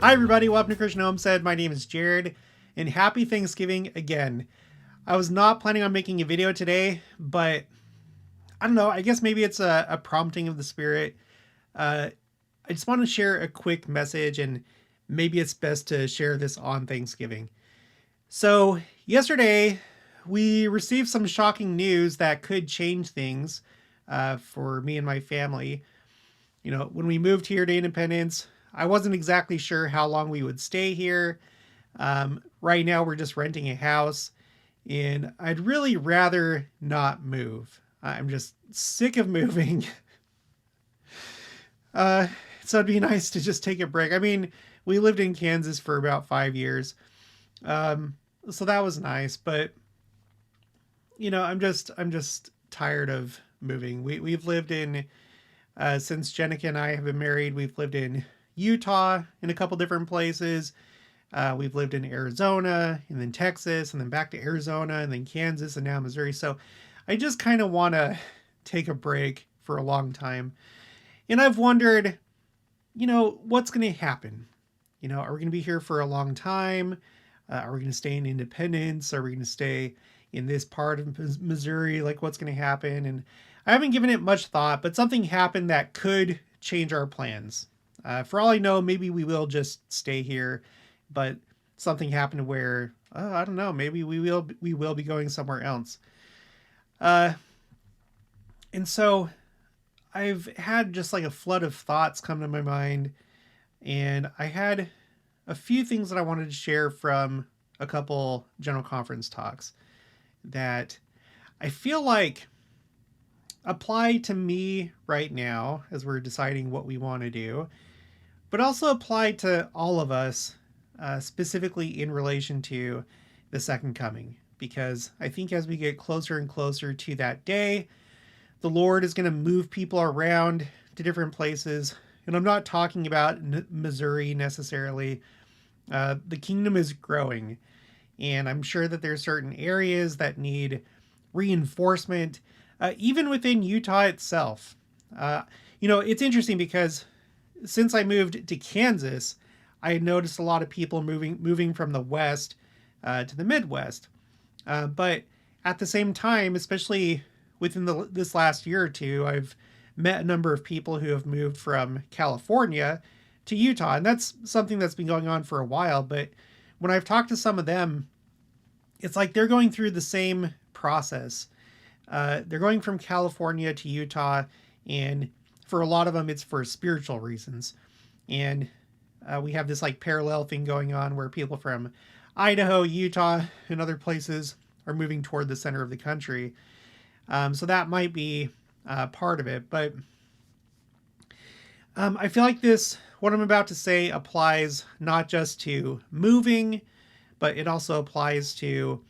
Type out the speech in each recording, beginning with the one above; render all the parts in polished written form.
Hi everybody, welcome to Christian Homestead. My name is Jared, and happy Thanksgiving again. I was not planning on making a video today, but I don't know, I guess maybe it's a prompting of the spirit. I just want to share a quick message, and maybe it's best to share this on Thanksgiving. So yesterday, we received some shocking news that could change things for me and my family. You know, when we moved here to Independence, I wasn't exactly sure how long we would stay here. Right now, we're just renting a house, and I'd really rather not move. I'm just sick of moving. So it'd be nice to just take a break. I mean, we lived in Kansas for about 5 years, so that was nice. But you know, I'm just tired of moving. We've lived in since Jenica and I have been married. We've lived in Utah in a couple different places. We've lived in Arizona and then Texas and then back to Arizona and then Kansas and now Missouri. So I just kind of want to take a break for a long time. And I've wondered, you know, what's going to happen? You know, are we going to be here for a long time? Are we going to stay in Independence? Are we going to stay in this part of Missouri? Like, what's going to happen? And I haven't given it much thought, but something happened that could change our plans. For all I know, maybe we will just stay here, but something happened where, I don't know, maybe we will be going somewhere else. And so I've had just like a flood of thoughts come to my mind, and I had a few things that I wanted to share from a couple general conference talks that I feel like apply to me right now as we're deciding what we want to do, but also apply to all of us, specifically in relation to the second coming. Because I think as we get closer and closer to that day, the Lord is going to move people around to different places. And I'm not talking about Missouri necessarily. The kingdom is growing, and I'm sure that there's certain areas that need reinforcement, even within Utah itself. You know, it's interesting because since I moved to Kansas, I noticed a lot of people moving from the West to the Midwest. But at the same time, especially within this last year or two, I've met a number of people who have moved from California to Utah. And that's something that's been going on for a while. But when I've talked to some of them, it's like they're going through the same process. They're going from California to Utah, and for a lot of them, it's for spiritual reasons. And we have this like parallel thing going on where people from Idaho, Utah, and other places are moving toward the center of the country. So that might be part of it. But I feel like what I'm about to say applies not just to moving, but it also applies to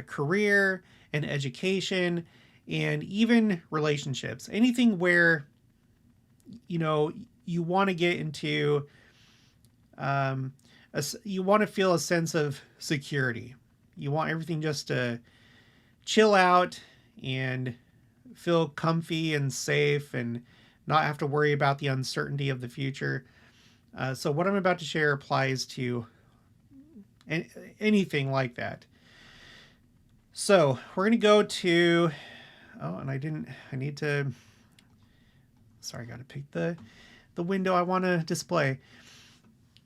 career and education and even relationships. Anything where, you know, you want to get into, you want to feel a sense of security. You want everything just to chill out and feel comfy and safe and not have to worry about the uncertainty of the future. So what I'm about to share applies to anything like that. So we're going to go to, I need to, sorry, I got to pick the window I want to display.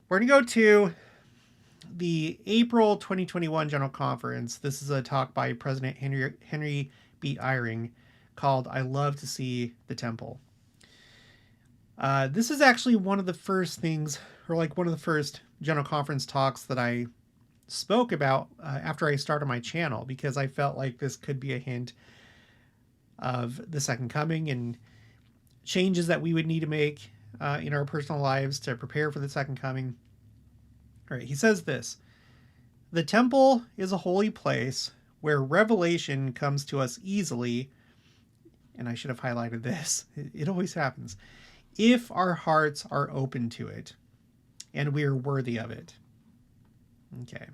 We're going to go to the April 2021 General Conference. This is a talk by President Henry B. Eyring called "I Love to See the Temple." This is actually one of the first things, or like one of the first General Conference talks that I spoke about after I started my channel, because I felt like this could be a hint of the second coming and changes that we would need to make in our personal lives to prepare for the second coming. All right, he says this: "The temple is a holy place where revelation comes to us easily," and I should have highlighted this, it always happens, "if our hearts are open to it and we are worthy of it." Okay.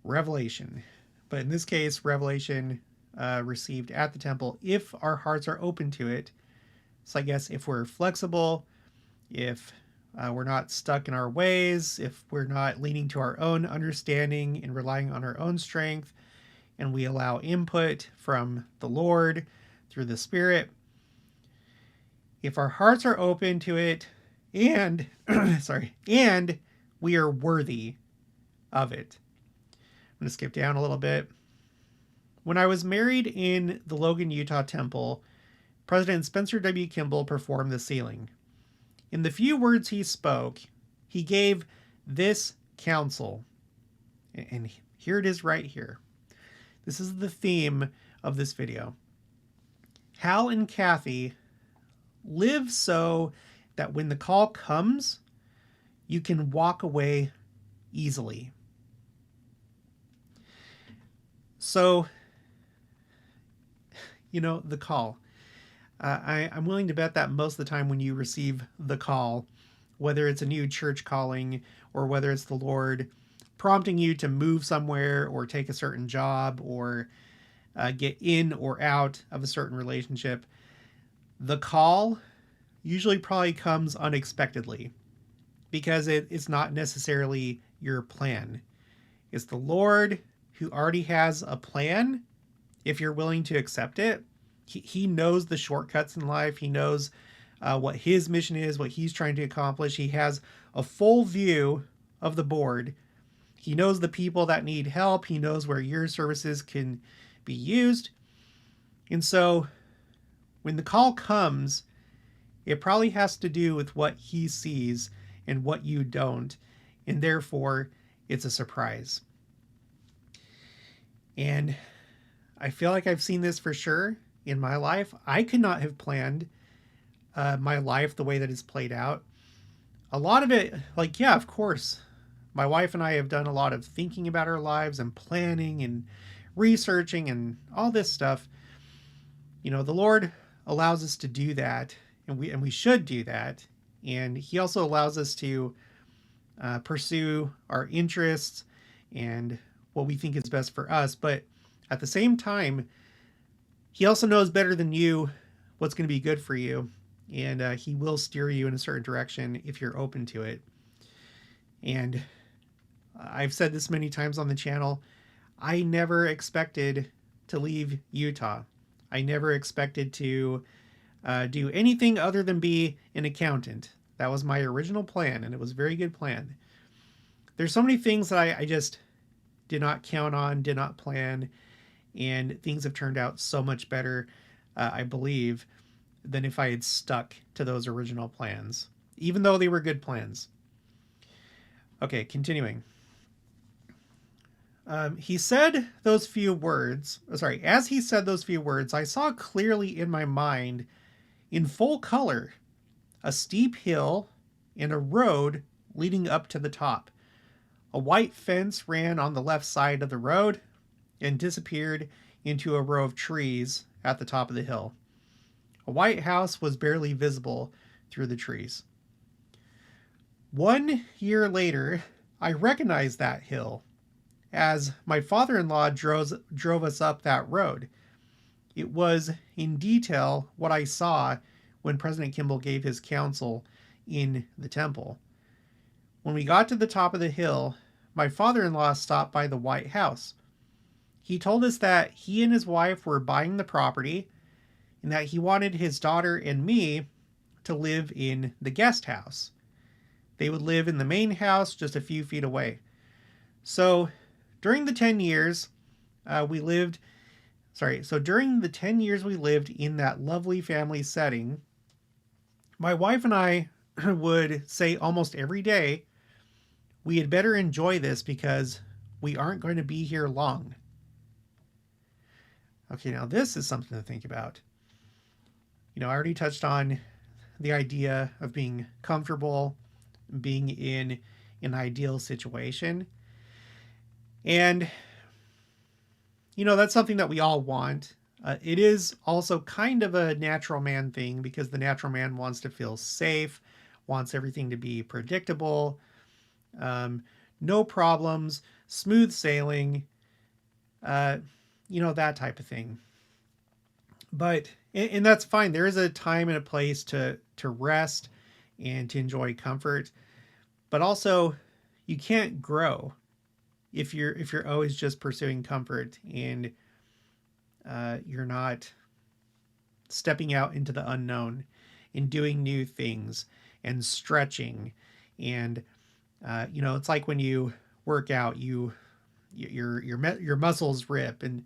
Revelation. But in this case, revelation received at the temple, if our hearts are open to it. So I guess if we're flexible, if we're not stuck in our ways, if we're not leaning to our own understanding and relying on our own strength, and we allow input from the Lord through the Spirit, if our hearts are open to it and and we are worthy of it. I'm going to skip down a little bit. When I was married in the Logan, Utah temple, President Spencer W. Kimball performed the sealing. In the few words he spoke, he gave this counsel. And here it is right here. This is the theme of this video. Hal and Kathy, live so that when the call comes, you can walk away easily. So, the call. I'm willing to bet that most of the time when you receive the call, whether it's a new church calling or whether it's the Lord prompting you to move somewhere or take a certain job or get in or out of a certain relationship, the call usually probably comes unexpectedly because it's not necessarily your plan. It's the Lord who already has a plan if you're willing to accept it. He knows the shortcuts in life. He knows what his mission is, what he's trying to accomplish. He has a full view of the board. He knows the people that need help. He knows where your services can be used. And so when the call comes, it probably has to do with what he sees and what you don't. And therefore, it's a surprise. And I feel like I've seen this for sure in my life. I could not have planned my life the way that it's played out. A lot of it, of course, my wife and I have done a lot of thinking about our lives and planning and researching and all this stuff. The Lord allows us to do that, and we should do that. And he also allows us to pursue our interests and what we think is best for us. But at the same time, he also knows better than you what's going to be good for you. And he will steer you in a certain direction if you're open to it. And I've said this many times on the channel. I never expected to leave Utah. I never expected to do anything other than be an accountant. That was my original plan, and it was a very good plan. There's so many things that I just did not count on, did not plan, and things have turned out so much better, I believe, than if I had stuck to those original plans, even though they were good plans. Okay, continuing. As he said those few words, I saw clearly in my mind, in full color, a steep hill and a road leading up to the top. A white fence ran on the left side of the road and disappeared into a row of trees at the top of the hill. A white house was barely visible through the trees. 1 year later, I recognized that hill as my father-in-law drove us up that road. It was in detail what I saw when President Kimball gave his counsel in the temple. When we got to the top of the hill, my father-in-law stopped by the White House. He told us that he and his wife were buying the property and that he wanted his daughter and me to live in the guest house. They would live in the main house just a few feet away. So during the 10 years we lived in that lovely family setting, my wife and I would say almost every day, we had better enjoy this because we aren't going to be here long. Okay, now this is something to think about. I already touched on the idea of being comfortable, being in an ideal situation. And, that's something that we all want. It is also kind of a natural man thing because the natural man wants to feel safe, wants everything to be predictable, no problems, smooth sailing, that type of thing. But, and that's fine. There is a time and a place to rest and to enjoy comfort. But also, you can't grow if you're always just pursuing comfort and you're not stepping out into the unknown and doing new things and stretching. And it's like when you work out, your muscles rip, and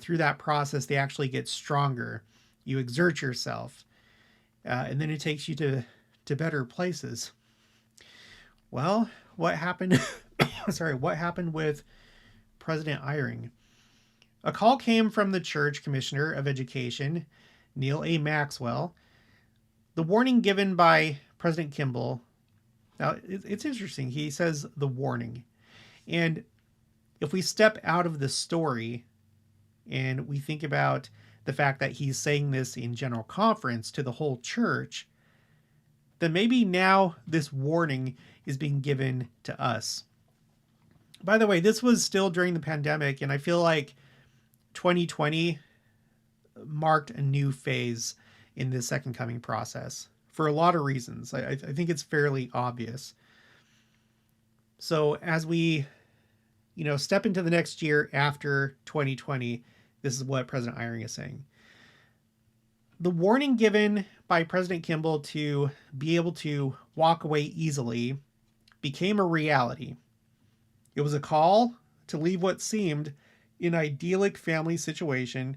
through that process they actually get stronger. You exert yourself, and then it takes you to better places. Well, what happened? What happened with President Eyring? A call came from the Church Commissioner of Education, Neil A. Maxwell. The warning given by President Kimball. Now, it's interesting. He says the warning. And if we step out of the story and we think about the fact that he's saying this in general conference to the whole church, then maybe now this warning is being given to us. By the way, this was still during the pandemic, and I feel like 2020 marked a new phase in this second coming process for a lot of reasons. I think it's fairly obvious. So as we, step into the next year after 2020, this is what President Eyring is saying. The warning given by President Kimball to be able to walk away easily became a reality. It was a call to leave what seemed an idyllic family situation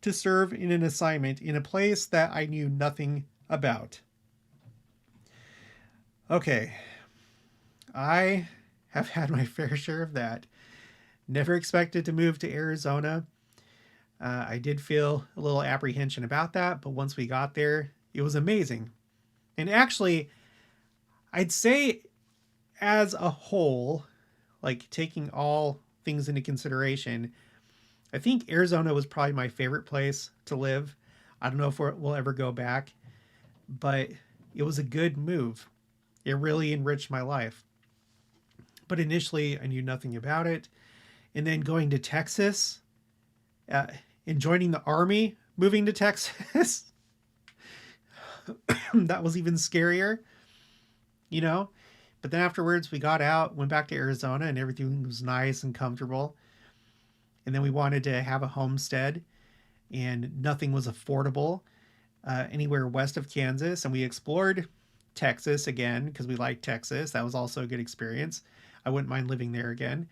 to serve in an assignment in a place that I knew nothing about. Okay, I have had my fair share of that. Never expected to move to Arizona. I did feel a little apprehension about that, but once we got there, it was amazing. And actually, I'd say as a whole, like taking all things into consideration, I think Arizona was probably my favorite place to live. I don't know if we'll ever go back, but it was a good move. It really enriched my life. But initially, I knew nothing about it. And then going to Texas, and joining the Army, moving to Texas, that was even scarier, But then afterwards, we got out, went back to Arizona, and everything was nice and comfortable. And then we wanted to have a homestead, and nothing was affordable anywhere west of Kansas. And we explored Texas again because we liked Texas. That was also a good experience. I wouldn't mind living there again.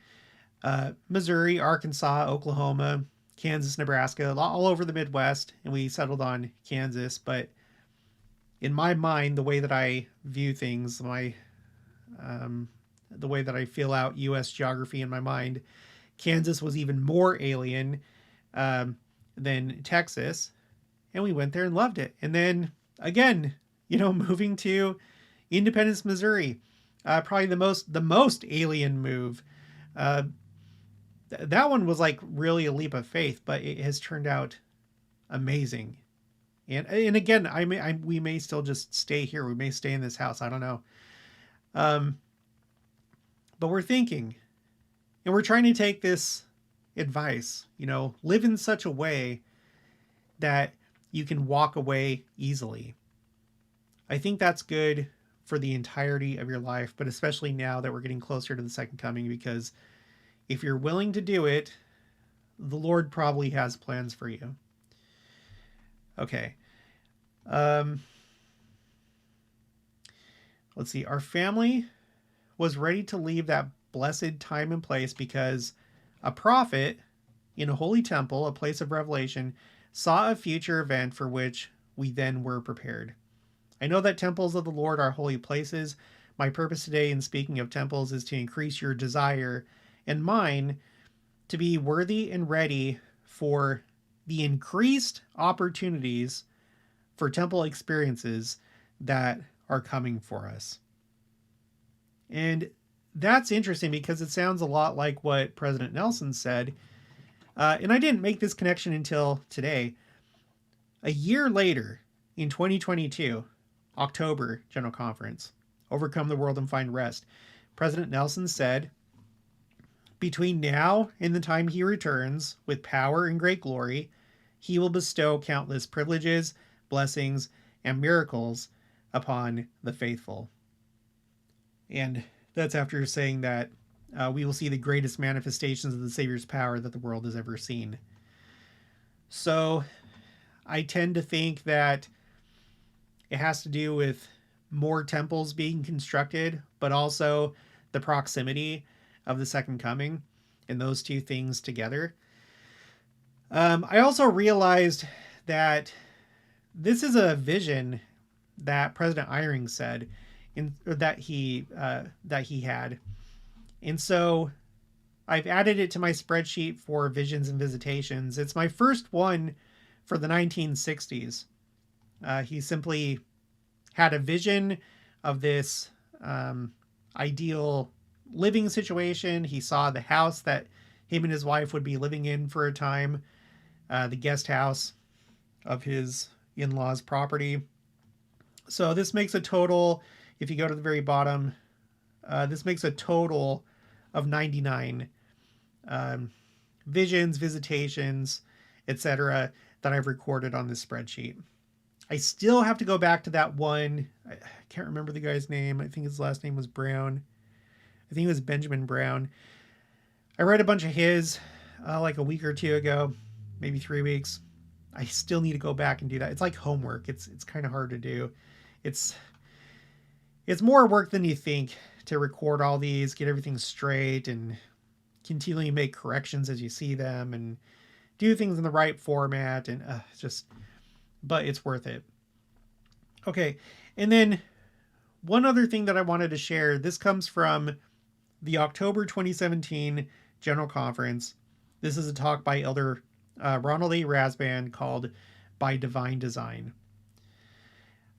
Missouri, Arkansas, Oklahoma, Kansas, Nebraska, all over the Midwest. And we settled on Kansas. But in my mind, the way that I view things, the way that I feel out U.S. geography in my mind, Kansas was even more alien than Texas. And we went there and loved it. And then again, moving to Independence, Missouri, probably the most alien move. That one was like really a leap of faith, but it has turned out amazing. And again, we may still just stay here. We may stay in this house. I don't know. But we're thinking, and we're trying to take this advice, live in such a way that you can walk away easily. I think that's good for the entirety of your life, but especially now that we're getting closer to the second coming, because if you're willing to do it, the Lord probably has plans for you. Okay. Let's see. Our family was ready to leave that blessed time and place because a prophet in a holy temple, a place of revelation, saw a future event for which we then were prepared. I know that temples of the Lord are holy places. My purpose today in speaking of temples is to increase your desire and mine to be worthy and ready for the increased opportunities for temple experiences that are coming for us. And that's interesting because it sounds a lot like what President Nelson said. And I didn't make this connection until today. A year later, in 2022, October General Conference, Overcome the World and Find Rest, President Nelson said, between now and the time he returns with power and great glory, he will bestow countless privileges, blessings, and miracles upon the faithful. And that's after saying that we will see the greatest manifestations of the Savior's power that the world has ever seen. So I tend to think that it has to do with more temples being constructed, but also the proximity of the second coming, and those two things together. I also realized that this is a vision that President Eyring said, that he had, and so I've added it to my spreadsheet for visions and visitations. It's my first one for the 1960s. He simply had a vision of this ideal living situation. He saw the house that him and his wife would be living in for a time, the guest house of his in-laws' property. So this makes a total, if you go to the very bottom, this makes a total of 99 visions, visitations, etc. that I've recorded on this spreadsheet. I still have to go back to that one. I can't remember the guy's name. I think his last name was Brown. I think it was Benjamin Brown. I read a bunch of his like a week or two ago, maybe 3 weeks. I still need to go back and do that. It's like homework. It's kind of hard to do. It's more work than you think to record all these, get everything straight, and continually make corrections as you see them, and do things in the right format, and but it's worth it. Okay, and then one other thing that I wanted to share. This comes from the October 2017 General Conference. This is a talk by Elder Ronald A. Rasband called "By Divine Design."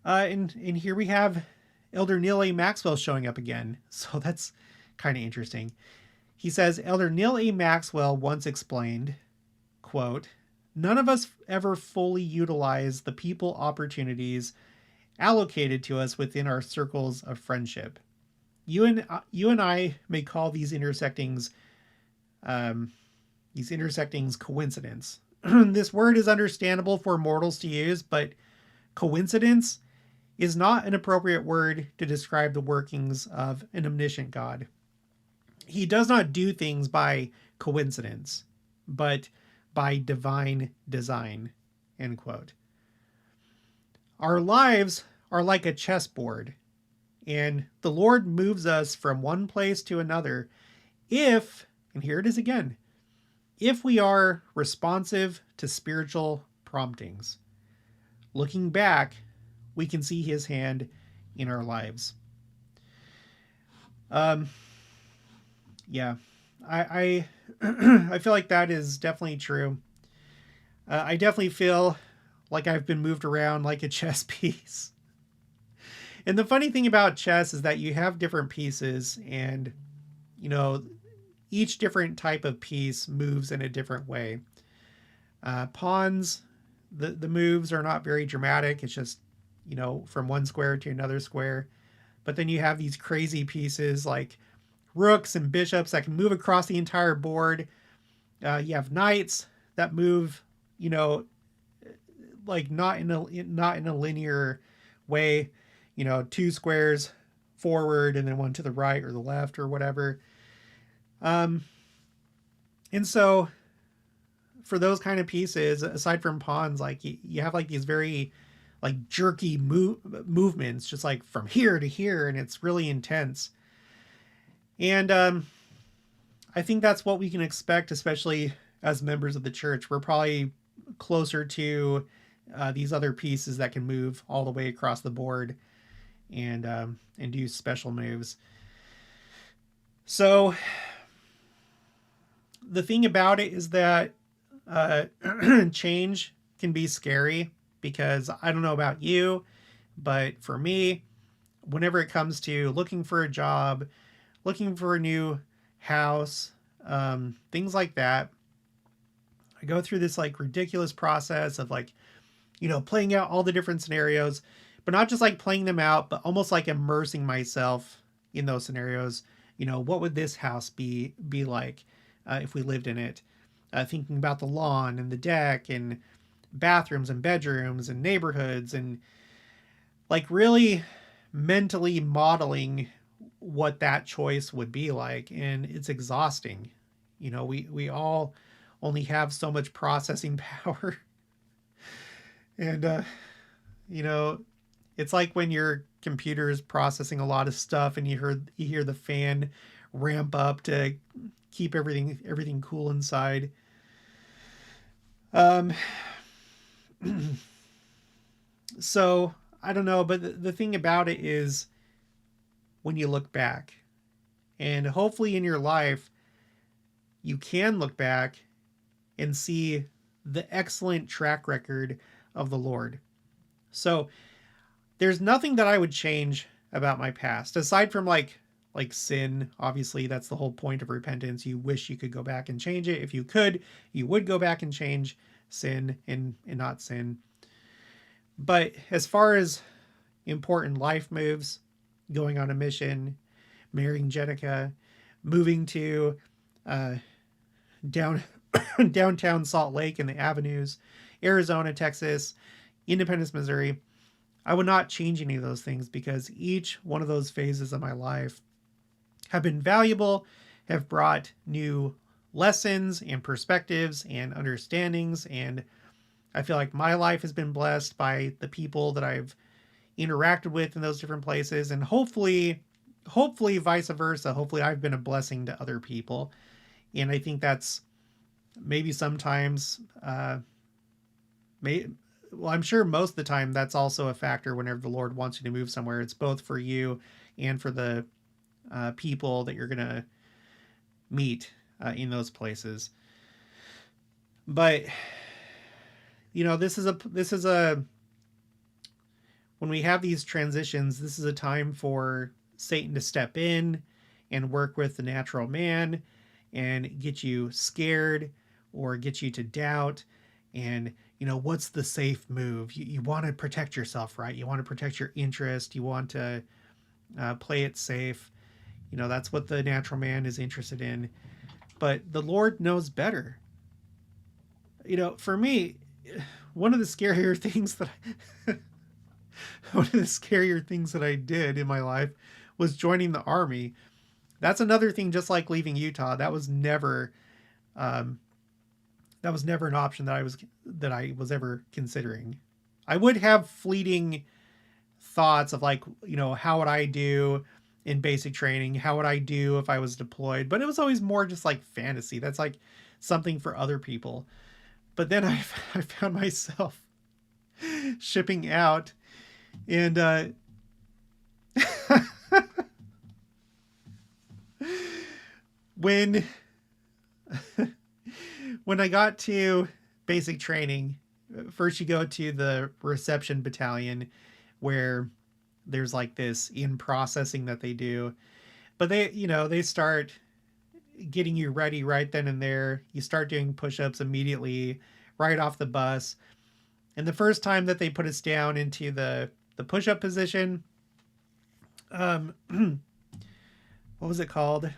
And here we have Elder Neil A. Maxwell showing up again. So that's kind of interesting. He says, Elder Neil A. Maxwell once explained, quote, "None of us ever fully utilize the people opportunities allocated to us within our circles of friendship. You and I may call these intersectings coincidence. This word is understandable for mortals to use, but coincidence is not an appropriate word to describe the workings of an omniscient God. He does not do things by coincidence, but by divine design." End quote. Our lives are like a chessboard, and the Lord moves us from one place to another if, and here it is again, if we are responsive to spiritual promptings. Looking back, we can see his hand in our lives. Yeah, I I feel like that is definitely true. I definitely feel like I've been moved around like a chess piece. And the funny thing about chess is that you have different pieces, and each different type of piece moves in a different way. Pawns, the moves are not very dramatic. It's just from one square to another square. But then you have these crazy pieces like rooks and bishops that can move across the entire board. You have knights that move, like not in a linear way. 2 squares forward and then one to the right or the left or whatever. And so for those kind of pieces, aside from pawns, like you have like these very like jerky movements, just like from here to here, and it's really intense. And I think that's what we can expect, especially as members of the church. We're probably closer to these other pieces that can move all the way across the board and do special moves. So the thing about it is that change can be scary, because I don't know about you, but for me, whenever it comes to looking for a job, looking for a new house, things like that, I go through this like ridiculous process of like, playing out all the different scenarios, but not just like playing them out, but almost like immersing myself in those scenarios. What would this house be like if we lived in it? Thinking about the lawn and the deck and bathrooms and bedrooms and neighborhoods and like really mentally modeling what that choice would be like, and it's exhausting. We all only have so much processing power. And you know it's like when your computer is processing a lot of stuff and you hear the fan ramp up to keep everything cool inside. um so I don't know, but the thing about it is, when you look back, and hopefully in your life you can look back and see the excellent track record of the Lord. So there's nothing that I would change about my past, aside from like sin. Obviously, that's the whole point of repentance. You wish you could go back and change it. If you could, you would go back and change sin and not sin. But as far as important life moves, going on a mission, marrying Jenica, moving to uh, down downtown Salt Lake and the avenues, Arizona, Texas, Independence, Missouri, I would not change any of those things, because each one of those phases of my life have been valuable, have brought new lessons and perspectives and understandings. And I feel like my life has been blessed by the people that I've interacted with in those different places. And hopefully vice versa. Hopefully I've been a blessing to other people. And I think that's maybe sometimes, well, I'm sure most of the time that's also a factor whenever the Lord wants you to move somewhere. It's both for you and for the people that you're going to meet in those places. But this is a when we have these transitions, this is a time for Satan to step in and work with the natural man and get you scared or get you to doubt. And what's the safe move? You want to protect yourself, right? You want to protect your interest. You want to play it safe. That's what the natural man is interested in. But the Lord knows better. For me, one of the scarier things that I did in my life was joining the army. That's another thing, just like leaving Utah. That was never an option that I was ever considering. I would have fleeting thoughts of how would I do in basic training? How would I do if I was deployed? But it was always more just like fantasy. That's like something for other people. But then I found myself shipping out, and when I got to basic training, first you go to the reception battalion, where there's like this in processing that they do. But they start getting you ready right then and there. You start doing push-ups immediately right off the bus. And the first time that they put us down into the push-up position, what was it called?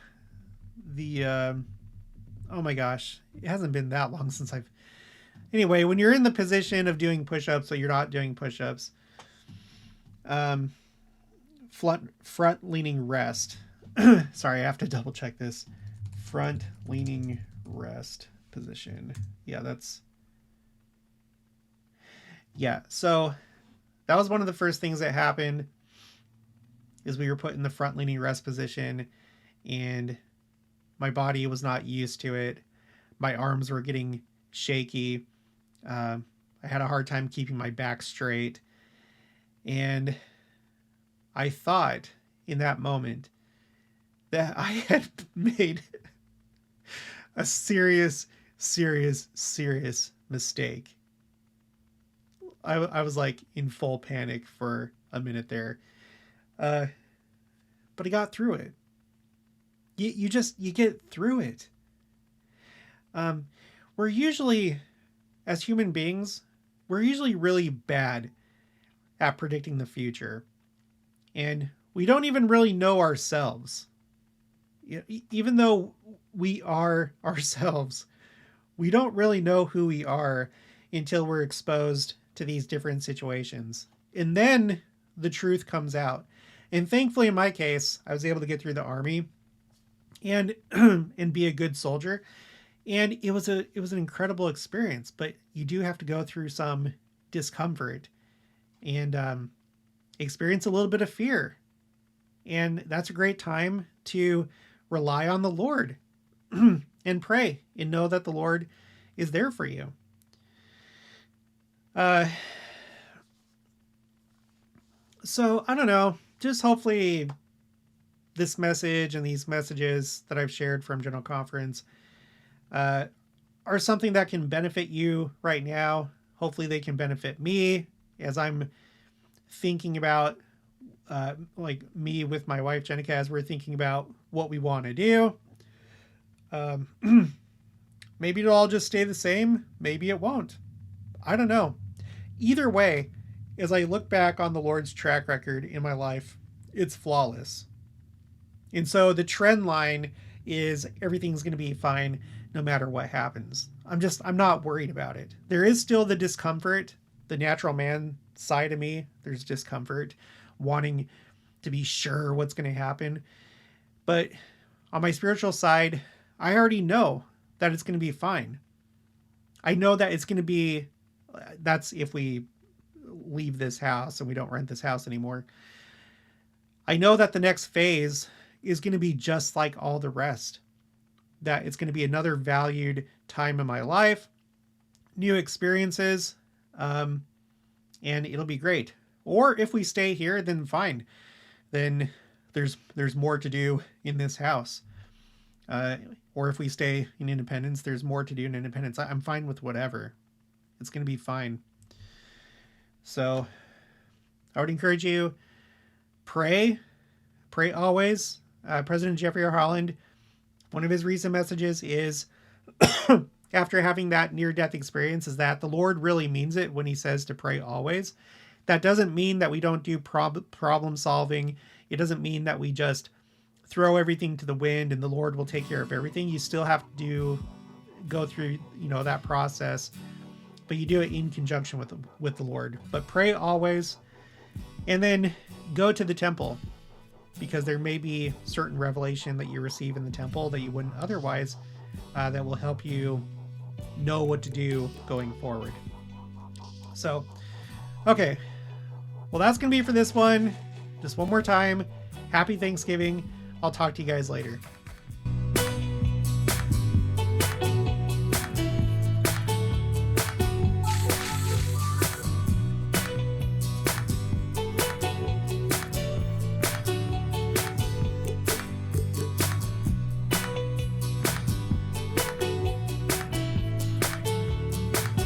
Oh my gosh, it hasn't been that long since anyway, when you're in the position of doing push-ups, so you're not doing push-ups, front leaning rest. Sorry, I have to double check this. Front leaning rest position. So that was one of the first things that happened, is we were put in the front leaning rest position, and my body was not used to it. My arms were getting shaky. I had a hard time keeping my back straight. And I thought in that moment that I had made a serious mistake. I was like in full panic for a minute there. But I got through it. You get through it. We're usually, as human beings, we're usually really bad at predicting the future. And we don't even really know ourselves. Even though we are ourselves, we don't really know who we are until we're exposed to these different situations. And then the truth comes out. And thankfully, in my case, I was able to get through the army and and be a good soldier. And it was an incredible experience, but you do have to go through some discomfort and experience a little bit of fear. And that's a great time to rely on the Lord and pray and know that the Lord is there for you. So I don't know, just hopefully this message and these messages that I've shared from General Conference are something that can benefit you right now. Hopefully they can benefit me as I'm thinking about, like me with my wife, Jenica, as we're thinking about what we want to do. Maybe it'll all just stay the same. Maybe it won't. I don't know. Either way, as I look back on the Lord's track record in my life, it's flawless. And so the trend line is everything's going to be fine no matter what happens. I'm not worried about it. There is still the discomfort, the natural man side of me. There's discomfort, wanting to be sure what's going to happen. But on my spiritual side, I already know that it's going to be fine. I know that it's going to be, that's if we leave this house and we don't rent this house anymore. I know that the next phase is going to be just like all the rest. That it's going to be another valued time in my life, new experiences, and it'll be great. Or if we stay here, then fine. Then there's more to do in this house. Or if we stay in Independence, there's more to do in Independence. I'm fine with whatever. It's going to be fine. So I would encourage you, pray always. President Jeffrey R. Holland, one of his recent messages is, after having that near-death experience, is that the Lord really means it when he says to pray always. That doesn't mean that we don't do problem solving. It doesn't mean that we just throw everything to the wind and the Lord will take care of everything. You still have to go through, that process, but you do it in conjunction with the Lord. But pray always, and then go to the temple, because there may be certain revelation that you receive in the temple that you wouldn't otherwise, that will help you know what to do going forward. So, okay. Well, that's going to be for this one. Just one more time. Happy Thanksgiving. I'll talk to you guys later.